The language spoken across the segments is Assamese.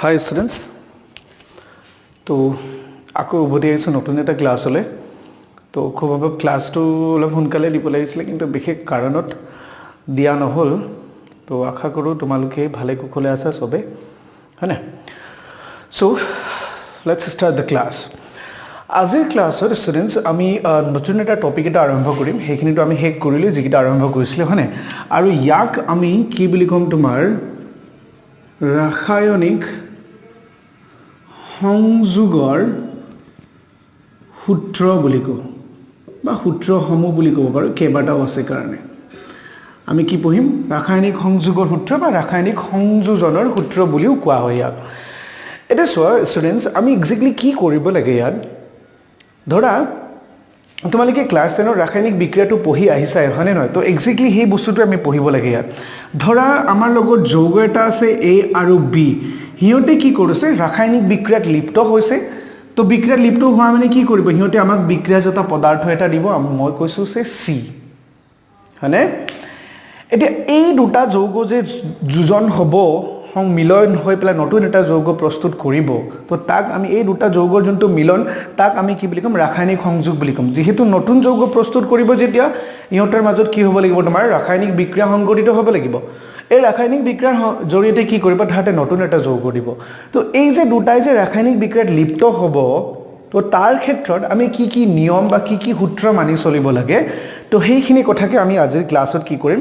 Hi students. তো আকৌ উভতি আহিছোঁ নতুন এটা ক্লাছলৈ তো খুব ক্লাছটো অলপ সোনকালে দিব লাগিছিলে কিন্তু বিশেষ কাৰণত দিয়া নহ'ল তো আশা কৰোঁ তোমালোকে ভালে কুশলে আছা সবে হয়নে so let's start the class আজিৰ ক্লাছৰ ষ্টুডেণ্টছ আমি নতুন এটা টপিক এটা আৰম্ভ কৰিম সেইখিনিতো আমি শেষ কৰিলোঁ যিকেইটা আৰম্ভ কৰিছিলোঁ হয়নে আৰু ইয়াক আমি কি বুলি ক'ম তোমাৰ ৰাসায়নিক সংযোগৰ সূত্ৰ বুলি কওঁ বা সূত্ৰসমূহ বুলি ক'ব পাৰোঁ কেইবাটাও আছে কাৰণে আমি কি পঢ়িম ৰাসায়নিক সংযোগৰ সূত্ৰ বা ৰাসায়নিক সংযোজনৰ সূত্ৰ বুলিও কোৱা হয় ইয়াক এটা চোৱা ষ্টুডেণ্টছ আমি এক্সেক্টলি কি কৰিব লাগে ইয়াত ধৰা তোমালোকে ক্লাছ 10 ৰ ৰাসায়নিক বিক্ৰিয়াটো পঢ়ি আহিছাই হয়নে নহয় তো এক্সেক্টলি সেই বস্তুটো আমি পঢ়িব লাগে ইয়াত ধৰা আমাৰ লগত যৌগ এটা আছে A আৰু B হিয়তে কি কৰিছে ৰাসায়নিক বিক্ৰিয়াত লিপ্ত হৈছে তো বিক্ৰিয়াত লিপ্ত হোৱা মানে কি কৰিব হিয়তে আমাক বিক্ৰিয়াজাত পদাৰ্থ এটা দিব মই কৈছো সে C হয়নে এটা এই দুটা যৌগ যে যোজন হ'ব মিলন হৈ পেলাই নতুন এটা যৌগ প্ৰস্তুত কৰিব তো তাক আমি এই দুটা যৌগৰ যোনটো মিলন তাক আমি কি বুলি কম ৰাসায়নিক সংযোগ বুলি কম যেহেতু নতুন যৌগ প্ৰস্তুত কৰিব যেতিয়া ইহঁতৰ মাজত কি হ'ব লাগিব তোমাৰ ৰাসায়নিক বিক্ৰিয়া সংঘটিত হ'ব লাগিব এই ৰাসায়নিক বিক্ৰিয়াৰ জৰিয়তে কি কৰিব তাহাতে নতুন এটা যৌগ দিব তো এই যে দুটাই যে ৰাসায়নিক বিক্ৰিয়াত লিপ্ত হ'ব তো তাৰ ক্ষেত্ৰত আমি কি কি নিয়ম বা কি কি সূত্ৰ মানি চলিব লাগে তো সেইখিনি কথাকে আমি আজিৰ ক্লাছত কি কৰিম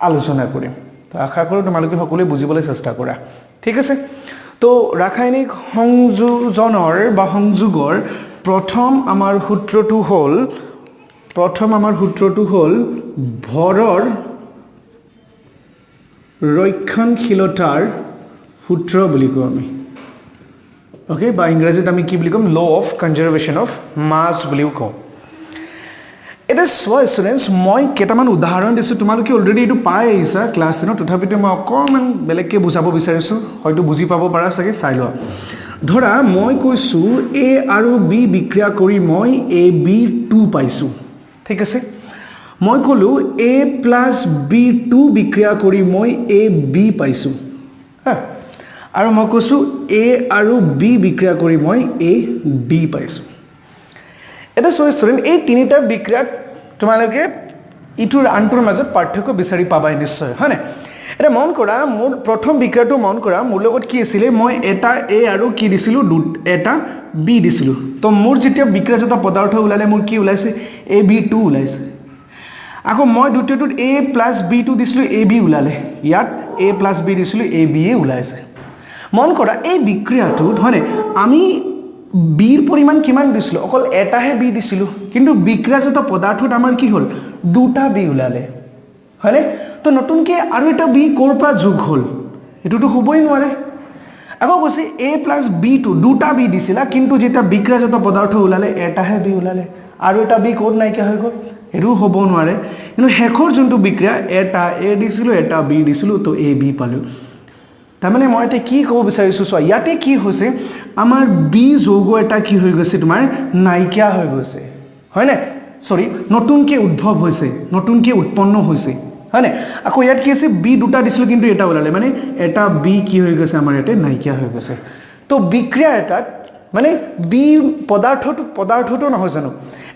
আলোচনা কৰিম তো আশা কৰোঁ তোমালোকে সকলোৱে বুজিবলৈ চেষ্টা কৰা ঠিক আছে তো ৰাসায়নিক সংযোজনৰ বা সংযোগৰ প্ৰথম আমাৰ সূত্ৰটো হ'ল ভৰৰ ৰক্ষণশীলতাৰ সূত্ৰ বুলি কওঁ আমি ওকে বা ইংৰাজীত আমি কি বুলি কম law of conservation of mass বুলিও কওঁ এটা চোৱা ষ্টুডেণ্টছ মই কেইটামান উদাহৰণ দিছোঁ তোমালোকে অলৰেডি এইটো পাই আহিছা ক্লাছ 10 তথাপিতো মই অকণমান বেলেগকৈ বুজাব বিচাৰিছোঁ হয়তো বুজি পাব পাৰা চাগে চাই লোৱা ধৰা মই কৈছোঁ A আৰু B বিক্ৰিয়া কৰি মই AB2 পাইছোঁ ঠিক আছে মই ক'লো A + B2 বিক্ৰিয়া কৰি মই AB পাইছোঁ হা আৰু মই কৈছোঁ A আৰু B বিক্ৰিয়া কৰি মই AB পাইছোঁ এটা সো ষ্টুডেণ্ট এই তিনিটা বিক্ৰিয়াত তোমালোকে ইটোৰ আনটোৰ মাজত পাৰ্থক্য বিচাৰি পাবাই নিশ্চয় হয়নে এটা মন কৰা মোৰ প্ৰথম বিক্ৰিয়াটো মন কৰা মোৰ লগত কি আছিল মই এটা A আৰু কি দিছিলোঁ এটা B দিছিলোঁ তো মোৰ যেতিয়া বিক্ৰিয়াজাত পদাৰ্থ ওলালে মোৰ কি ওলাইছে AB2 ওলাইছে আকৌ মই দ্বিতীয়টোত A + B2 দিছিলোঁ AB ওলালে ইয়াত A + B দিছিলোঁ AB ওলাইছে মন কৰা এই বিক্ৰিয়াটোত হয়নে আমি বিৰ পৰিমাণ কিমান দিছিলোঁ অকল এটাহে বি দিছিলোঁ কিন্তু বিক্ৰিয়াজাত পদাৰ্থত আমাৰ কি হ'ল দুটা বি ওলালে হয়নে তো নতুনকৈ আৰু এটা বি ক'ৰ পৰা যোগ হ'ল এইটোতো হ'বই নোৱাৰে আকৌ কৈছে A + B2 দুটা বি দিছিলা কিন্তু যেতিয়া বিক্ৰিয়াজাত পদাৰ্থ ওলালে এটাহে বি ওলালে আৰু এটা বি ক'ত নাইকিয়া হৈ গ'ল এইটো হ'ব নোৱাৰে কিন্তু শেষৰ যোনটো বিক্ৰিয়া এটা A দিছিলোঁ এটা বি দিছিলোঁ তো AB পালোঁ তাৰমানে মই এটা কি ক'ব বিচাৰিছোঁ চোৱা ইয়াতে কি হৈছে আমাৰ বি যৌগ এটা কি হৈ গৈছে তোমাৰ নাইকিয়া হৈ গৈছে হয়নে সৰি নতুনকৈ উদ্ভৱ হৈছে নতুনকৈ উৎপন্ন হৈছে হয়নে আকৌ ইয়াত কি আছে বি দুটা দিছিলোঁ কিন্তু এটা ওলালে মানে এটা বি কি হৈ গৈছে আমাৰ ইয়াতে নাইকিয়া হৈ গৈছে তো বিক্ৰিয়া এটাত মানে বি পদাৰ্থটো নহয় জানো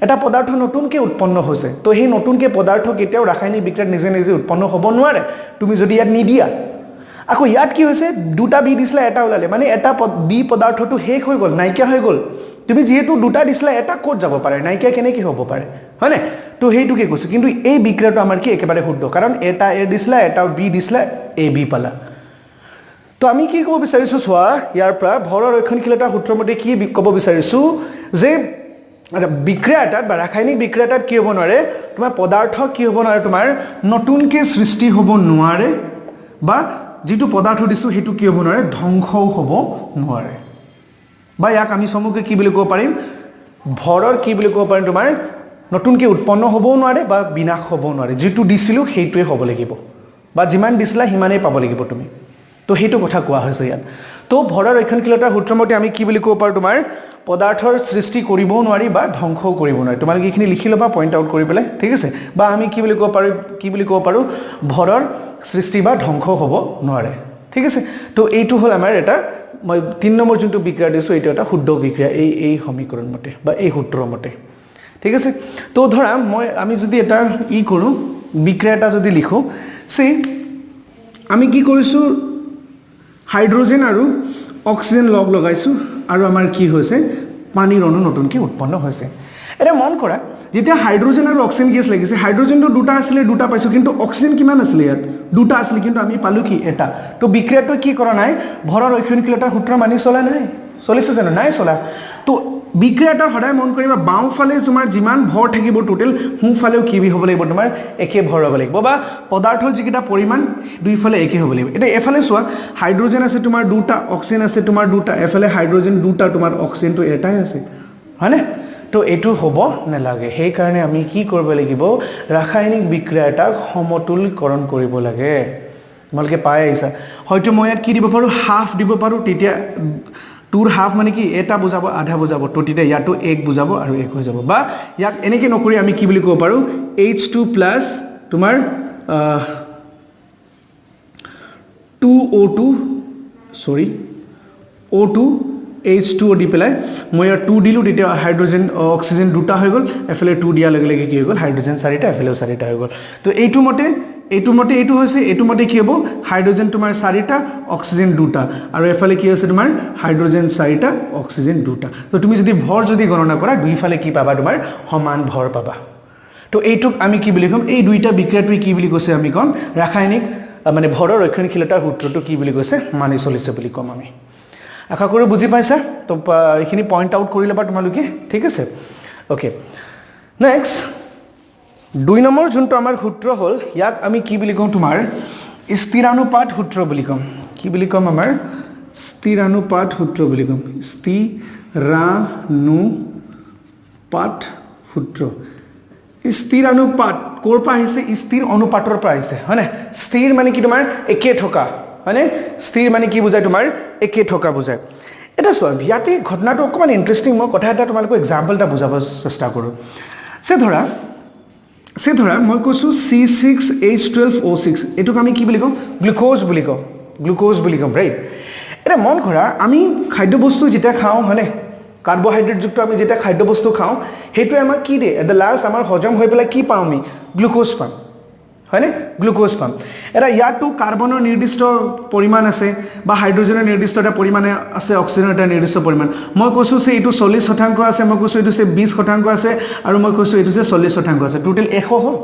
এটা পদাৰ্থ নতুনকৈ উৎপন্ন হৈছে তো সেই নতুনকৈ পদাৰ্থ কেতিয়াও ৰাসায়নিক বিক্ৰিয়াত নিজে নিজে উৎপন্ন হ'ব নোৱাৰে তুমি যদি ইয়াত নিদিয়া আকৌ ইয়াত কি হৈছে দুটা বি দিছিলা এটা ওলালে মানে এটা বি পদাৰ্থটো শেষ হৈ গ'ল নাইকিয়া হৈ গ'ল তুমি যেহেতু দুটা দিছিলা এটা ক'ত যাব পাৰে নাইকিয়া কেনেকৈ হ'ব পাৰে হয়নে তো সেইটোকে কৈছোঁ কিন্তু এই বিক্ৰিয়াটো আমাৰ কি একেবাৰে শুদ্ধ কাৰণ এটা A দিছিলা এটা বি দিছিলা AB পালা তো আমি কি ক'ব বিচাৰিছোঁ চোৱা ইয়াৰ পৰা ভৰৰ ৰক্ষণশীলতাৰ সূত্ৰমতে কি ক'ব বিচাৰিছোঁ যে বিক্ৰিয়া এটাত বা ৰাসায়নিক বিক্ৰিয়া এটাত কি হ'ব নোৱাৰে তোমাৰ পদাৰ্থ কি হ'ব নোৱাৰে তোমাৰ নতুনকৈ সৃষ্টি হ'ব নোৱাৰে বা যিটো পদাৰ্থ দিছোঁ সেইটো কি হ'ব নোৱাৰে ধ্বংসও হ'ব নোৱাৰে বা ইয়াক আমি চমুকৈ কি বুলি ক'ব পাৰিম ভৰৰ কি বুলি ক'ব পাৰিম তোমাৰ নতুনকৈ উৎপন্ন হ'বও নোৱাৰে বা বিনাশ হ'বও নোৱাৰে যিটো দিছিলোঁ সেইটোৱে হ'ব লাগিব বা যিমান দিছিলা সিমানেই পাব লাগিব তুমি তো সেইটো কথা কোৱা হৈছে ইয়াত তো ভৰৰ ৰক্ষণশীলতাৰ সূত্ৰমতে আমি কি বুলি ক'ব পাৰোঁ তোমাৰ পদাৰ্থৰ সৃষ্টি কৰিবও নোৱাৰি বা ধ্বংসও কৰিব নোৱাৰি তোমালোকে এইখিনি লিখি ল'বা পইণ্ট আউট কৰি পেলাই ঠিক আছে বা আমি কি বুলি ক'ব পাৰোঁ ভৰৰ সৃষ্টি বা ধ্বংস হ'ব নোৱাৰে ঠিক আছে তো এইটো হ'ল আমাৰ এটা মই 3 নম্বৰ যোনটো বিক্ৰিয়া দিছো এটা এটা শুদ্ধ বিক্ৰিয়া এই সমীকৰণ মতে বা এই সূত্ৰৰ মতে ঠিক আছে তো ধৰা আমি যদি এটা কৰো বিক্ৰিয়া এটা যদি লিখো সে আমি কি কৰিছো হাইড্ৰোজেন আৰু অক্সিজেন লগ লগাইছো আৰু আমাৰ কি হৈছে পানীৰ অণু নতুনকৈ উৎপন্ন হৈছে এটা মন কৰা যেতিয়া হাইড্ৰোজেন আৰু অক্সিজেন গেছ লাগিছে হাইড্ৰোজেনটো দুটা আছিল দুটা পাইছো কিন্তু অক্সিজেন কিমান আছিল ইয়াত দুটা আছিল কিন্তু আমি পালো কি এটা তো বিক্ৰিয়াটো কি কৰা নাই ভৰৰ ৰৈক্ষণিকতাৰ সূত্ৰ মানি চলা নাই চলিছে জানো নাই চলা তো বিক্ৰিয়াটা সদায় মন কৰিবা বাওঁফালে তোমাৰ যিমান ভৰ থাকিব টোটেল সোঁফালেও কি হ'ব লাগিব তোমাৰ একে ভৰ হ'ব লাগিব বা পদাৰ্থৰ যিকেইটা পৰিমাণ দুইফালে একে হ'ব লাগিব এটা এফালে চোৱা হাইড্ৰোজেন আছে তোমাৰ দুটা অক্সিজেন আছে তোমাৰ দুটা এফালে হাইড্ৰোজেন দুটা তোমাৰ অক্সিজেনটো এটাই আছে হয়নে তো এটো হ'ব নালাগে সেই কাৰণে আমি কি কৰিব লাগিব ৰাসায়নিক বিক্ৰিয়া এটা সমতুলকৰণ কৰিব লাগে তোমালোকে পাই আহিছা হয়তো মই ইয়াত কি দিব পাৰো হাফ দিব পাৰো তেতিয়া টুৰ হাফ মানে কি এটা বুজাব আধা বুজাব তো তেতিয়া ইয়াটো 1 বুজাব আৰু 1 হৈ যাব বা ইয়াক এনেকৈ নকৰি আমি কি বুলি ক'ব পাৰো H2 প্লাছ তোমাৰ 2O2 সৰি O2 H2 দি পেলাই মই ইয়াৰ 2 দিলো তেতিয়া হাইড্ৰোজেন অক্সিজেন দুটা হৈ গ'ল এফালে 2 দিয়া লগে লগে কি হৈ গ'ল হাইড্ৰোজেন চাৰিটা এফালেও চাৰিটা হৈ গ'ল তো এইটো মতে এইটো হৈছে এইটো মতে কি হ'ব হাইড্ৰোজেন তোমাৰ চাৰিটা অক্সিজেন দুটা আৰু এফালে কি আছে তোমাৰ হাইড্ৰোজেন চাৰিটা অক্সিজেন দুটা তো তুমি যদি ভৰ যদি গণনা কৰা দুইফালে কি পাবা তোমাৰ সমান ভৰ পাবা তো এইটোক আমি কি বুলি কম এই দুইটা বিক্ৰিয়াটো কি বুলি কৈছে আমি কম ৰাসায়নিক মানে ভৰৰ ৰৈক্ষণিকতাৰ সূত্ৰটো কি বুলি কৈছে মানি চলিছে বুলি কম আমি আশা কৰো বুজি পাইছা তো এইখিনি পইণ্ট আউট কৰি লবা তোমালোকে ঠিক আছে ওকে নেক্সট 2 নম্বৰ যোনটো আমাৰ সূত্ৰ হল ইয়াক আমি কি বুলি কম তোমাৰ স্থিৰানুপাত সূত্ৰ বুলি কম কি বুলি কম আমাৰ স্থিৰানুপাত সূত্ৰ বুলি কম স্থিৰানুপাত সূত্ৰ স্থিৰানুপাত কোৰ পৰা আহিছে স্থিৰ অনুপাতৰ পৰা আহিছে হয়নে স্থিৰ মানে কি তোমাৰ একে থকা মানে স্থিৰ মানে কি বুজায় তোমাৰ একে থকা বুজায় এটা চোৱা ইয়াতে ঘটনাটো অকমান ইন্টাৰেষ্টিং মই কথা এটা তোমালোকক এক্সাম্পল এটা বুজাব চেষ্টা কৰো সে ধৰা মই কৈছো C6H12O6 এটোক আমি কি বুলি কম গ্লুকোজ বুলি কম ৰাইট এটা মন কৰা আমি খাদ্য বস্তু যেটা খাও হয়নে কাৰ্বোহাইড্ৰেট যুক্ত আমি যেটা খাদ্য বস্তু খাও হেতু আমাক কি দে এট দ্য লাষ্ট আমাৰ হজম হৈ পেলাই কি পাও আমি গ্লুকোজ পাম হয়নে গ্লুকোজ পাম এটা ইয়াতো কাৰ্বনৰ নিৰ্দিষ্ট পৰিমাণ আছে বা হাইড্ৰোজেনৰ নিৰ্দিষ্ট এটা পৰিমাণ আছে অক্সিজেনৰ এটা নিৰ্দিষ্ট পৰিমাণ মই কৈছো যে এইটো 40% আছে মই কৈছো এইটো 20% আছে আৰু মই কৈছো এইটো 40% আছে টোটাল 100 হ'ল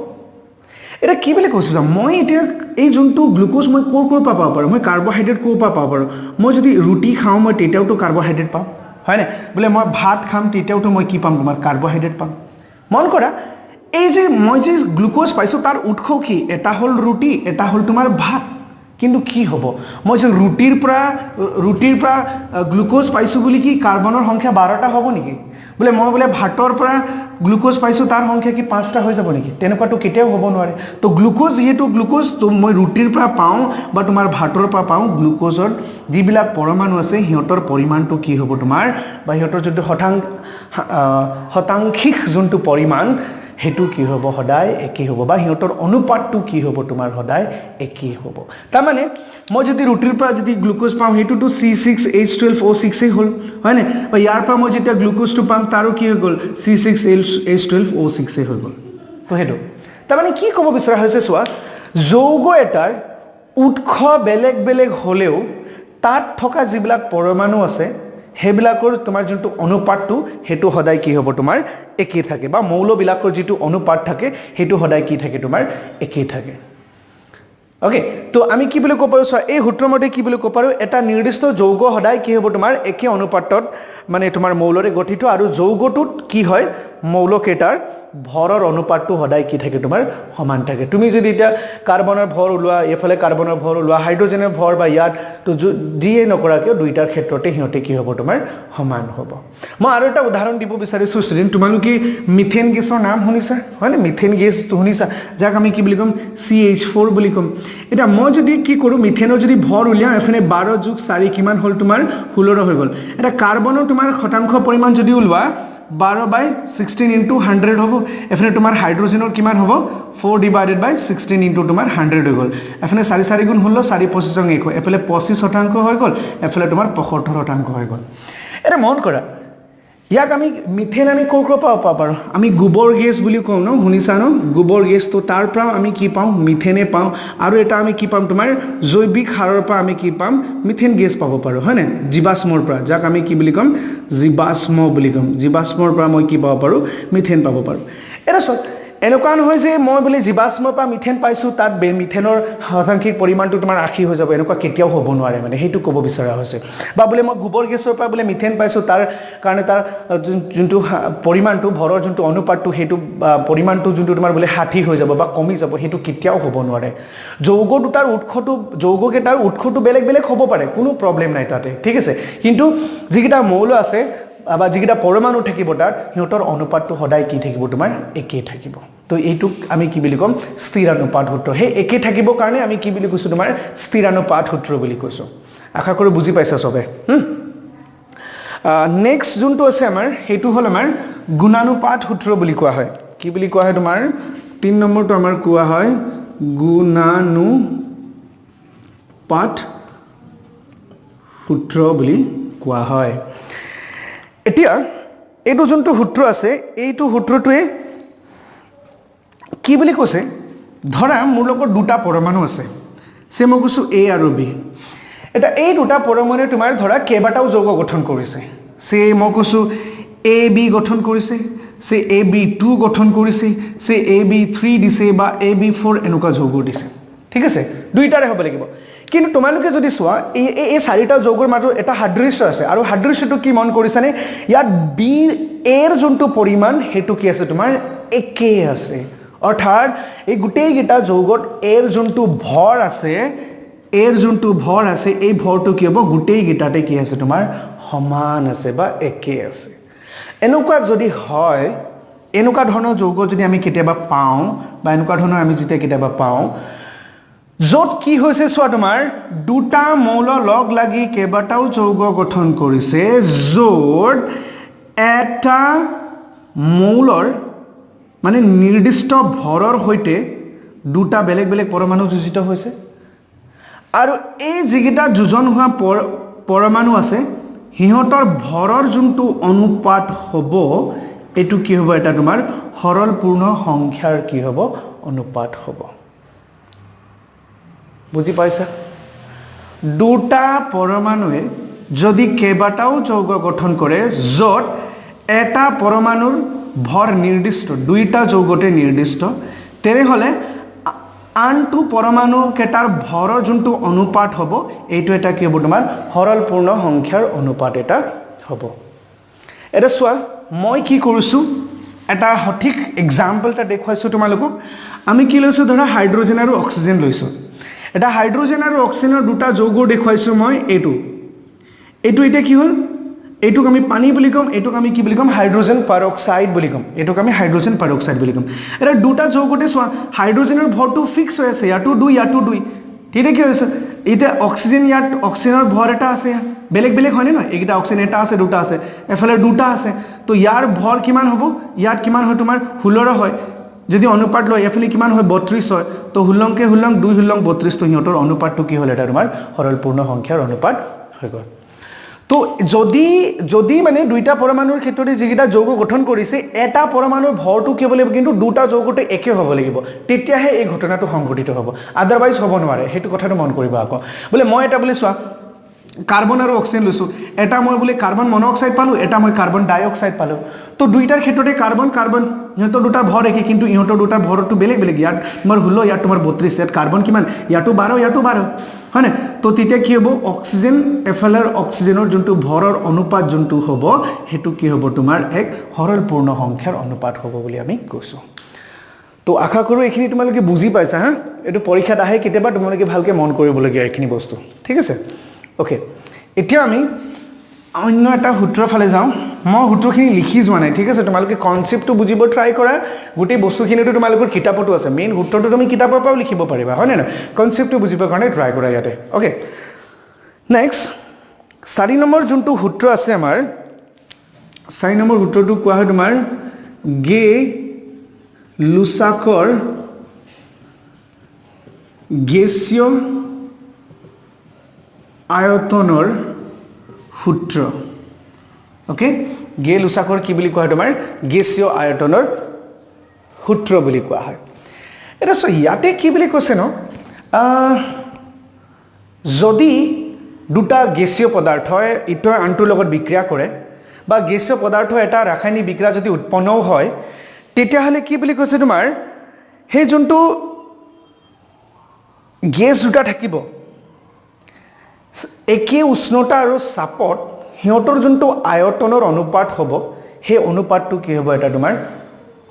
এটা কি বুলি কৈছো মই এতিয়া এই যোনটো গ্লুকোজ মই কৰ পাব পাৰো মই কাৰ্বোহাইড্ৰেট কৰ পাব পাৰো মই যদি ৰুটি খাও মই তেতিয়াওটো কাৰ্বোহাইড্ৰেট পাম হয়নে বলে মই ভাত খাম তেতিয়াওটো মই কি পাম তোমাৰ কাৰ্বোহাইড্ৰেট পাম মন কৰা এই যে মই যে গ্লুকোজ পাইছো তাৰ উৎস কি এটা হল ৰুটি এটা হল তোমাৰ ভাত কিন্তু কি হ'ব মই যে ৰুটিৰ পৰা গ্লুকোজ পাইছো বুলি কি কাৰ্বনৰ সংখ্যা 12টা হ'ব নেকি বলে মই বলে ভাতৰ পৰা গ্লুকোজ পাইছো তাৰ সংখ্যা কি 5টা হৈ যাব নেকি তেনেকুৱাটো কেতিয়াও হ'ব নোৱাৰে তো গ্লুকোজ যেটো গ্লুকোজ তো মই ৰুটিৰ পৰা পাও বা তোমাৰ ভাতৰ পৰা পাও গ্লুকোজৰ যিবিলাক পৰমাণু আছে হিয়তৰ পৰিমাণটো কি হ'ব তোমাৰ বা হিয়তৰ যোনটো শতাংশিক যোনটো পৰিমাণ হেতু কি হ'ব সদায় একে হ'ব বা হিয়তৰ অনুপাতটো কি হ'ব তোমাৰ সদায় একে হ'ব তাৰ মানে মই যদি ৰুটিৰ পৰা যদি গ্লুকোজ পাম হেতুটো C6H12O6 হ'ল হয়নে বা ইয়াৰ পৰা মই যেতিয়া গ্লুকোজটো পাম তাৰো কি হৈ গ'ল C6H12O6 হৈ গ'ল তো হেতু তাৰ মানে কি ক'ব বিচৰা হৈছে চোৱা যৌগ এটাৰ উৎস বেলেগ হলেও তাত থকা যিবিলাক পৰমাণু আছে হেবিলাকৰ তোমাৰ যোনটো অনুপাতটো হেতু সদায় কি হ'ব তোমাৰ একে থাকে বা মৌলবিলাকৰ যেটো অনুপাত থাকে হেতু সদায় কি থাকে তোমাৰ একে থাকে ওকে তো আমি কি বুলি ক'ব পাৰো এই সূত্ৰমতে কি বুলি ক'ব পাৰো এটা নিৰ্দিষ্ট যৌগ সদায় কি হ'ব তোমাৰ একে অনুপাতত মানে তোমাৰ মৌলৰে গঠিত আৰু যৌগটোত কি হয় মৌলকেটাৰ ভৰৰ অনুপাতটো সদায় কি থাকে তোমাৰ সমান থাকে তুমি যদি এটা কাৰ্বনৰ ভৰ উলোৱা এফালে কাৰ্বনৰ ভৰ উলোৱা হাইড্ৰোজেনৰ ভৰ বা ইয়াত তো যিয়ে নকৰাকে দুইটাৰ ক্ষেত্ৰতে হিয়তে কি হ'ব তোমাৰ সমান হ'ব মই আৰু এটা উদাহৰণ দিব বিচাৰিছো ষ্টুডেন্ট তোমালোকে মিথেন গেছৰ নাম শুনিছা হয়নে মিথেন গেছ শুনিছা যাক আমি কি বুলি কম CH4 বুলি কম এটা মই যদি কি কৰো মিথেনৰ যদি ভৰ উলিয়া এফালে 12 + 4 কিমান হ'ল তোমাৰ 16 হৈ গ'ল এটা কাৰ্বনৰ তোমাৰ শতাংশ পৰিমাণ যদি উলোৱা 12/16 ইনটু 100 হ'ব এফালে তোমাৰ হাইড্ৰোজেনৰ কিমান হ'ব 4/16 ইনটু তোমাৰ 100 হৈ গ'ল এফালে 4 4 গুণ হল 4 25 1 এফালে 25% হৈ গ'ল এফালে তোমাৰ 75% হৈ গ'ল এটা মন কৰা ইয়াক আমি মিথেন আমি কৰ পাব পাৰো আমি গোবৰ গেছ বুলি কওঁ ন শুনিছা ন গোবৰ গেছ তো তাৰ পৰা আমি কি পাম মিথেনে পাম আৰু এটা আমি কি পাম তোমাৰ জৈৱিক সাৰৰ পৰা আমি কি পাম মিথেন গেছ পাব পাৰো হয় না জীৱাশ্মৰ পৰা যাক আমি কি বুলি কম জীৱাশ্ম বুলি কম জীৱাশ্মৰ পৰা মই কি পাব পাৰো মিথেন পাব পাৰো এটা সত এনেকুৱা নহয় যে মই বুলি জীৱাশ্মৰ পৰা মিথেন পাইছো তাত মিথেনৰ শতাংশিক পৰিমাণটো তোমাৰ 80 হৈ যাব এনেকুৱা কেতিয়াও হ'ব নোৱাৰে মানে হেতু ক'ব বিচৰা হৈছে বা বলে মই গোবৰ গেছৰ পৰা বলে মিথেন পাইছো তাৰ কাৰণে তাৰ যোনটো পৰিমাণটো ভৰৰ যোনটো অনুপাতটো হেতু পৰিমাণটো যোনটো তোমাৰ বলে 60 হৈ যাব বা কমি যাব হেতু কেতিয়াও হ'ব নোৱাৰে যৌগ দুটাৰ যৌগকেইটাৰ উৎসটো বেলেগ বেলেগ হ'ব পাৰে কোনো প্ৰবলেম নাই তাতে ঠিক আছে কিন্তু যিকিটা মৌল আছে বা যিকিটা পৰমাণু থাকিব তাত হিহঁতৰ অনুপাতটো সদায় কি থাকিব তোমাৰ একে থাকিব তো এইটোক আমি কি বুলি কম স্থিৰানুপাত সূত্ৰ হে একে থাকিব কাৰণে আমি কি বুলি কৈছো তোমাৰ স্থিৰানুপাত সূত্ৰ বুলি কৈছো আশা কৰো বুজি পাইছা সবে নেক্সট যোনটো আছে আমাৰ হেতু হল আমাৰ গুণানুপাত সূত্ৰ বুলি কোৱা হয় কি বুলি কোৱা হয় তোমাৰ 3 নম্বৰটো আমাৰ কোৱা হয় গুণানুপাত সূত্ৰ বুলি কোৱা হয় এতিয়া এইটো যোনটো সূত্ৰ আছে এইটো সূত্ৰটোৱে কি বুলি কৈছে ধৰা মোৰ লগত দুটা পৰমাণু আছে সে মই কৈছো A আৰু B এটা এই দুটা পৰমাণুৱে তোমাৰ ধৰা কেইবাটাও যৌগ গঠন কৰিছে সে মই কৈছো AB গঠন কৰিছে সে AB2 গঠন কৰিছে সে AB3 দিছে বা AB4 এনেকুৱা যৌগ দিছে ঠিক আছে দুইটাৰে হ'ব লাগিব কিন্তু তোমালোকে যদি চোৱা এই চাৰিটা যৌগৰ মাজত এটা সাদৃশ্য আছে আৰু সাদৃশ্যটো কি মন কৰিছানে ইয়াত B এৰ যোনটো পৰিমাণ হেতু কি আছে তোমাৰ একে আছে অৰ্থাৎ এই গোটেই গিটা যৌগত এৰ যোনটো ভৰ আছে এই ভৰটো কি হ'ব গোটেই গিটাতে কি আছে তোমাৰ সমান আছে বা একে আছে এনেকুৱা যদি হয় এনেকুৱা ধৰণৰ যৌগ যদি আমি কেতিয়াবা পাওঁ বা এনেকুৱা ধৰণৰ আমি যেতিয়া কেতিয়াবা পাওঁ যত কি হৈছে সোৱা তোমাৰ দুটা মৌল লগ লাগি কেইবাটাও যৌগ গঠন কৰিছে যত এটা মৌলৰ মানে নিৰ্দিষ্ট ভৰৰ হৈতে দুটা বেলেগ বেলেগ পৰমাণু যোজিত হৈছে আৰু এই যিগিটা যোজন হোৱা পৰমাণু আছে হিহঁতৰ ভৰৰ যোনটো অনুপাত হ'ব এটো কি হ'ব এটা তোমাৰ সৰল পূৰ্ণ সংখ্যাৰ কি হ'ব অনুপাত হ'ব বুজি পাইছা দুটা পৰমাণুৱে যদি কেইবাটাও যৌগ গঠন কৰে যত এটা পৰমাণুৰ ভৰ নিৰ্দিষ্ট দুইটা যৌগতে নিৰ্দিষ্ট তেনেহলে আনটো পৰমাণু কেটাৰ ভৰৰ যোনটো অনুপাত হ'ব এইটো এটা কি হ'ব তোমাৰ সৰল পূৰ্ণ সংখ্যাৰ অনুপাত এটা হ'ব এটা সোৱা মই কি কৰিছো এটা সঠিক এক্সাম্পল এটা দেখুৱাইছো তোমালোকক আমি কি লৈছো ধৰা হাইড্ৰোজেন আৰু অক্সিজেন লৈছো এটা হাইড্ৰোজেন আৰু অক্সিজেনৰ দুটা যৌগ দেখুৱাইছো মই এইটো এটা কি হল এইটোক আমি পানী বুলি কম এইটোক আমি কি বুলি কম হাইড্ৰোজেন পাৰঅক্সাইড বুলি কম এইটোক আমি হাইড্ৰোজেন পাৰঅক্সাইড বুলি কম এটা দুটা যৌগতে সোৱা হাইড্ৰোজেনৰ ভৰটো ফিক্স হৈ আছে ইয়াটো 2 ইয়াটো 2 ঠিক কি হৈছে এটা অক্সিজেন ইয়াত অক্সিজেনৰ ভৰ এটা আছে বেলেগ বেলেগ হয় না এইটা অক্সিজেন এটা আছে দুটা আছে এফালে দুটা আছে তো ইয়াৰ ভৰ কিমান হ'ব ইয়াত কিমান হয় তোমাৰ 16 হয় যদি অনুপাত লয় এফালে কিমান হয় 32 হয় তো 16 কে 16 2 16 32 তো হিহঁতৰ অনুপাতটো কি হ'ল এটা তোমাৰ সৰল পূৰ্ণ সংখ্যাৰ অনুপাত হৈ গ'ল তো যদি মানে দুইটা পৰমাণুৰ ক্ষেত্ৰতে যিগিটা যৌগ গঠন কৰিছে এটা পৰমাণুৰ ভৰটো কি হ'ব লাগিব কিন্তু দুটা যৌগতে একে হ'ব লাগিব তেতিয়াহে এই ঘটনাটো সংঘটিত হ'ব আদাৰৱাইজ হ'ব নোৱাৰে হেতু কথাটো মন কৰিবা আকৌ বলে মই এটা বলে চোৱা কাৰ্বন আৰু অক্সিজেন লৈছো এটা মই বলে কাৰ্বন মনোক্সাইড পালো এটা মই কাৰ্বন ডাইঅক্সাইড পালো তো দুইটাৰ ক্ষেত্ৰতে কাৰ্বন ইহঁতৰ দুটা ভৰ একে কিন্তু ইহঁতৰ দুটা ভৰটো বেলেগ বেলেগ ইয়াত তোমাৰ 16 ইয়াত তোমাৰ 32 ইয়াত কাৰ্বন কিমান ইয়াতো 12 ইয়াতো 12 হয়নে তো তেতিয়া কি হ'ব অক্সিজেন এফালৰ অক্সিজেনৰ যোনটো ভৰৰ অনুপাত যোনটো হ'ব হেতু কি হ'ব তোমাৰ এক সৰল পূৰ্ণ সংখ্যাৰ অনুপাত হ'ব বুলি আমি কৈছো তো আশা কৰো এইখিনি তোমালোকে বুজি পাইছা হা এটো পৰীক্ষাত আহে কেতিয়াবা তোমালোকে ভালকে মন কৰিবলগীয়া এইখিনি বস্তু ঠিক আছে ওকে এতিয়া আমি অন্য এটা সূত্ৰৰ ফালে যাওঁ মই সূত্ৰখিনি লিখি যোৱা নাই ঠিক আছে তোমালোকে কনসেপ্টটো বুজিব ট্ৰাই কৰা গোটেই বস্তুখিনিটো তোমালোকৰ কিতাপতো আছে মেইন সূত্ৰটো তুমি কিতাপৰ পৰাও লিখিব পাৰিবা হয় না কনসেপ্টটো বুজিবৰ কাৰণে ট্ৰাই কৰা ইয়াতে ওকে নেক্সট 4 নম্বৰ যোনটো সূত্ৰ আছে আমাৰ 4 নম্বৰ সূত্ৰটো কোৱা হয় তোমাৰ গে লুসাকৰ গেছীয় আয়তনৰ সূত্ৰ ওকে গে লুসাকৰ কি বুলি কোৱা হয় তোমাৰ গেছীয় আয়তনৰ সূত্ৰ বুলি কোৱা হয় এটা সো ইয়াতে কি বুলি কৈছে ন যদি দুটা গেছীয় পদাৰ্থ ইটোৰ আনটোৰ লগত বিক্ৰিয়া কৰে বা গেছীয় পদাৰ্থ এটা ৰাসায়নিক বিক্ৰিয়া যদি উৎপন্নও হয় তেতিয়া হলে কি বুলি কৈছে তোমাৰ হে যোনটো গেছ দুটা থাকিব একে উষ্ণতা আৰু চাপত হিয়তৰ যোনটো আয়তনৰ অনুপাত হ'ব হে অনুপাতটো কি হ'ব এটা তোমাৰ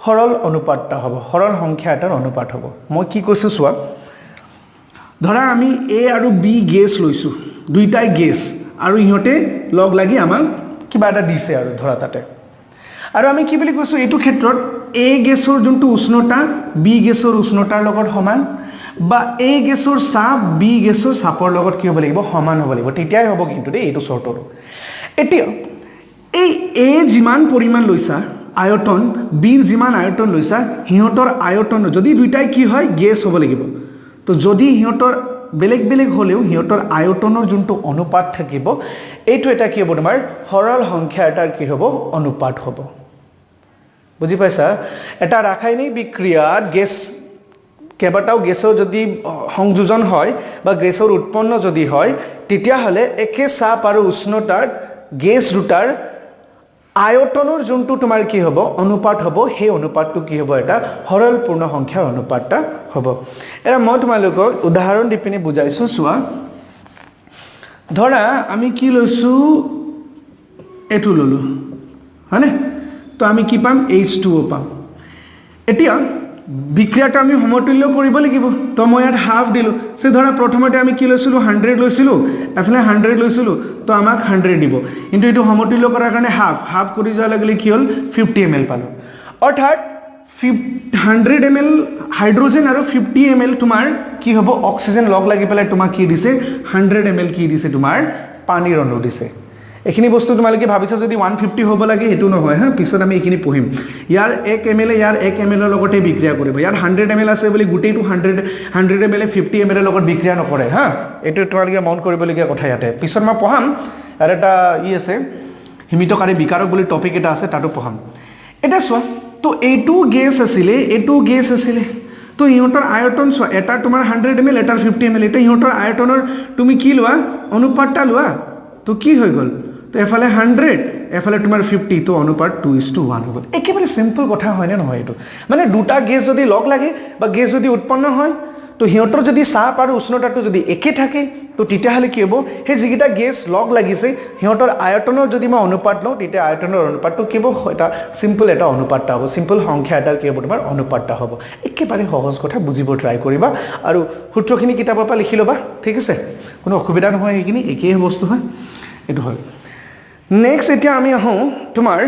সৰল অনুপাতটা হ'ব সৰল সংখ্যা এটাৰ অনুপাত হ'ব মই কি কৈছো চোৱা ধৰা আমি এ আৰু বি গেছ লৈছো দুইটাই গেছ আৰু ইহতে লগ লাগি আমাক কিবা এটা দিছে আৰু ধৰা তাতে আৰু আমি কি বুলি কৈছো এটো ক্ষেত্ৰত এ গেছৰ যোনটো উষ্ণতা বি গেছৰ উষ্ণতাৰ লগত সমান বা এ গেছৰ চাপ বি গেছৰ চাপৰ লগত কি হ'ব লাগিব সমান হ'ব লাগিব তেতিয়াই হ'ব কিন্তু দেই এটো চৰ্তৰ এতিয়া এই এ যিমান পৰিমাণ লৈছা আয়তন বিৰ যিমান আয়তন লৈছা হিয়তৰ আয়তন যদি দুইটাই কি হয় গেছ হ'ব লাগিব তো যদি হিয়তৰ বেলেগ বেলেগ হলেও হিয়তৰ আয়তনৰ যোনটো অনুপাত থাকিব এইটো এটা কি হ'ব তোমাৰ সৰল সংখ্যা এটাৰ কি হ'ব অনুপাত হ'ব বুজি পাইছা এটা ৰাসায়নিক বিক্ৰিয়াত গেছ কেবাটাও গেছৰ যদি সংযোজন হয় বা গেছৰ উৎপন্ন যদি হয় তেতিয়া হলে একে চাপ আৰু উষ্ণতাত গেছ দুটাৰ আয়তনৰ যোনটো তোমাৰ কি হ'ব অনুপাত হ'ব সেই অনুপাতটো কি হ'ব এটা সৰল পূৰ্ণ সংখ্যাৰ অনুপাতটা হ'ব এৰা মই তোমালোকক উদাহৰণ দি পিনে বুজাইছো চোৱা ধৰা আমি কি লৈছো এটো ললো হয়নে তো আমি কি পাম H2O পাম এতিয়া বিক্ৰিয়াটা আমি সমতুল্য কৰিব লাগিব তো মই ইয়াত হাফ দিলো সে ধৰা প্ৰথমতে আমি কি লৈছিলো 100 লৈছিলো এফালে 100 লৈছিলো তো আমাক 100 দিব কিন্তু এটো সমতুল্য কৰাৰ কাৰণে হাফ কৰি যোৱা লাগিলে কি হল 50 ml পালো অৰ্থাৎ 100 ml হাইড্ৰোজেন আৰু 50 ml তোমাৰ কি হ'ব অক্সিজেন লগ লাগি পেলাই তোমাক কি দিছে 100 ml কি দিছে তোমাৰ পানীৰ অণু দিছে এখিনি বস্তু তোমালকে ভাবিছা যদি 150 হ'ব লাগে হেতু নহয় হা পিছত আমি এখিনি পঢ়িম ইয়াৰ 1 ml ইয়াৰ 1 ml লগতে বিক্ৰিয়া কৰিব ইয়াৰ 100 ml আছে বুলি গুটেইটো 100 ml 50 ml লগত বিক্ৰিয়া নকৰে হা এটো তোমালকে মন কৰিবলগীয়া কথা ইয়াতে পিছত মই পঢ়াম আৰু এটা আছে হিমিতকাৰী বিকাৰক বুলি টপিক এটা আছে তাতো পঢ়াম এটা চোৱা তো এইটো গেছ আছিলে তো ইহতৰ আয়তন চোৱা এটা তোমাৰ 100 ml এটাৰ 50 ml এটা ইহতৰ আয়তনৰ তুমি কি লোৱা অনুপাতটা লোৱা তো কি হৈ গল তো এফালে 100 এফালে তোমাৰ 50 তো অনুপাত 2:1 হ'ব একেবাৰে সিম্পল কথা হয় না নহয় এটো মানে দুটা গেছ যদি লগ লাগে বা গেছ যদি উৎপন্ন হয় তো হিয়তৰ যদি চাপ আৰু উষ্ণতাটো যদি একে থাকে তো তেতিয়া হলে কি হ'ব হে যিগিটা গেছ লগ লাগিছে হিয়তৰ আয়তনৰ যদি মই অনুপাত লওঁ তেতিয়া আয়তনৰ অনুপাতটো কি হ'ব এটা সিম্পল এটা অনুপাতটা হ'ব সিম্পল সংখ্যা এটা কি হ'ব তোমাৰ অনুপাতটা হ'ব একেবাৰে সহজ কথা বুজিব ট্ৰাই কৰিবা আৰু সূত্ৰখিনি কিতাপৰ পৰা লিখি লবা ঠিক আছে কোনো অসুবিধা নহয় এইখিনি একেই বস্তু হয় এটো হয় নেক্সট এতিয়া আমি আহো তোমাৰ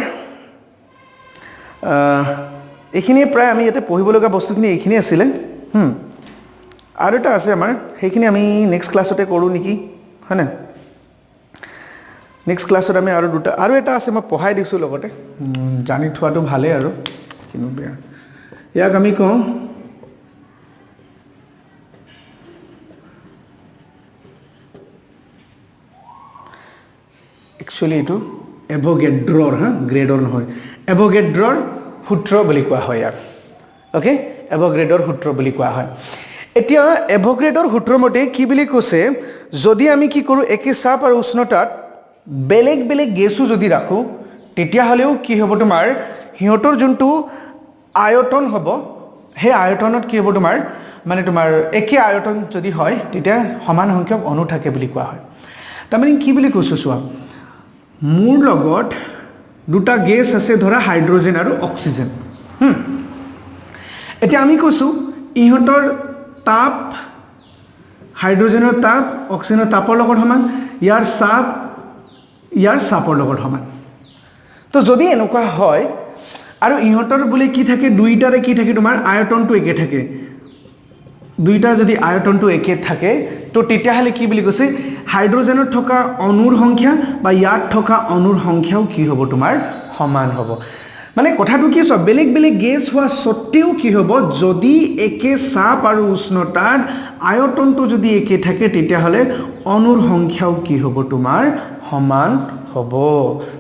এখিনি প্ৰায় আমি ইয়াতে পঢ়িব লগা বস্তুখিনি এইখিনি আছিল আৰু এটা আছে আমাৰ সেইখিনি আমি নেক্সট ক্লাছতে কৰো নেকি হয়নে নেক্সট ক্লাছত আমি আৰু দুটা আৰু এটা আছে মই পঢ়াই দিছো লগতে জানি থোৱাটো ভালে আৰু কিনো বেয়া ইয়াক আমি কওঁ একচুয়ালি এটো এভোগাড্ৰৰ গ্ৰেডৰ নহয় এভোগাড্ৰৰ সূত্ৰ বুলি কোৱা হয় ইয়াক ওকে এভোগাড্ৰৰ সূত্ৰ বুলি কোৱা হয় এতিয়া এভোগাড্ৰৰ সূত্ৰ মতে কি বুলি কৈছে যদি আমি কি কৰো একে চাপ আৰু উষ্ণতাত বেলেগ বেলেগ গেছও যদি ৰাখো তেতিয়া হলেও কি হ'ব তোমাৰ হিয়তৰ যোনটো আয়তন হ'ব হে আয়তনত কি হ'ব তোমাৰ মানে তোমাৰ একে আয়তন যদি হয় তেতিয়া সমান সংখ্যক অণু থাকে বুলি কোৱা হয় তাৰমানে কি বুলি কৈছো চোৱা মোৰ লগত দুটা গেছ আছে ধৰা হাইড্ৰোজেন আৰু অক্সিজেন এতিয়া আমি কৈছো ইহতৰ তাপ হাইড্ৰোজেনৰ তাপ অক্সিজেনৰ তাপৰ লগত সমান ইয়াৰ চাপৰ লগত সমান তো যদি এনেকুৱা হয় আৰু ইহতৰ বুলি কি থাকে দুইটাৰে কি থাকে তোমাৰ আয়তনটো একে থাকে দুইটা যদি আয়তনটো একে থাকে তো তেতিয়া হলে কি বুলি কৈছে হাইড্ৰোজেনত থকা অণুৰ সংখ্যা বা ইয়াত থকা অণুৰ সংখ্যাও কি হ'ব তোমাৰ সমান হ'ব মানে কথাটো কি সব বেলেগ বেলেগ গেছ হোৱা সত্ত্বেও কি হ'ব যদি একে চাপ আৰু উষ্ণতাৰ আয়তনটো যদি একে থাকে তেতিয়া হলে অনুৰ সংখ্যাও কি হ'ব তোমাৰ সমান হ'ব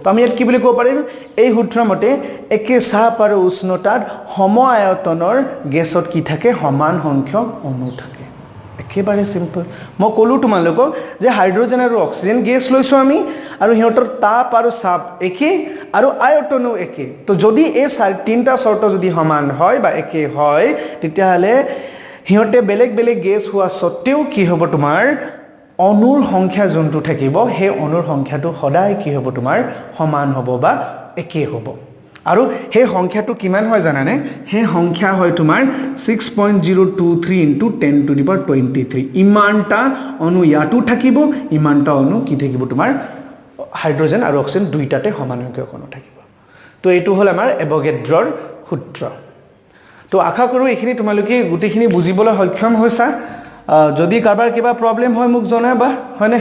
তো আমি ইয়াত কি বুলি ক'ব পাৰিম এই সূত্ৰ মতে একে চাপ আৰু উষ্ণতাৰ সম আয়তনৰ গেছত কি থাকে সমান সংখ্যক অণু থাকে একেবাৰে সিম্পল মই কলো তোমালোকক যে হাইড্ৰোজেন আৰু অক্সিজেন গেছ লৈছো আমি আৰু হিহঁতৰ তাপ আৰু চাপ একে আৰু আয়তনো একে তো যদি এই তিনটা শৰ্ত যদি সমান হয় বা একে হয় তেতিয়া হলে হিহঁতে বেলেগ বেলেগ গেছ হোৱা সত্ত্বেও কি হ'ব তোমাৰ অণুৰ সংখ্যা যোনটো থাকিব সেই অণুৰ সংখ্যাটো সদায় কি হ'ব তোমাৰ সমান হ'ব বা একে হ'ব আৰু সেই সংখ্যাটো কিমান হয় জানানে সেই সংখ্যা হয় তোমাৰ 6.023 into 10 to the power 23 ইমানটা অণু ইয়াটো থাকিব ইমানটা অণু কি থাকিব তোমাৰ হাইড্ৰোজেন আৰু অক্সিজেন দুইটাতে সমান সংখ্যক অণু থাকিব তো এইটো হল আমাৰ এভোগাড্ৰৰ সূত্ৰ তো আশা কৰো এইখিনি তোমালোকে গুটিখিনি বুজিবলৈ সক্ষম হৈছা যদি কাৰোবাৰ কিবা প্ৰবলেম হয় মোক জনাবা হয়নে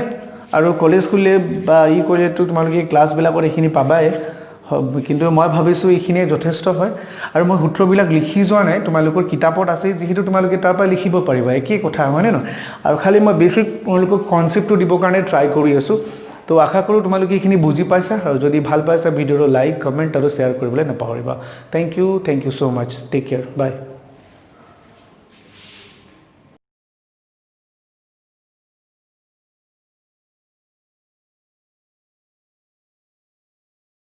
আৰু কলেজ খুলে বা ই কৰিলেতো তোমালোকে ক্লাছবিলাকত এইখিনি পাবাই কিন্তু মই ভাবিছো এইখিনি যথেষ্ট হয় আৰু মই সূত্ৰবিলাক লিখি যোৱা নাই তোমালোকৰ কিতাপত আছে যেহেতু তোমালোকে তাৰ পৰা লিখিব পাৰিবা একেই কথা হয়নে ন আৰু খালি মই বেসিক তোমালোকক কনসেপ্টটো দিব কাৰণে ট্ৰাই কৰি আছো তো আশা কৰো তোমালোকে এইখিনি বুজি পাইছা আৰু যদি ভাল পাইছা ভিডিঅ'টো লাইক কমেন্ট আৰু শেয়াৰ কৰিবলৈ নাপাহৰিবা থ্যাংক ইউ সো মাচ টেক কেয়াৰ বাই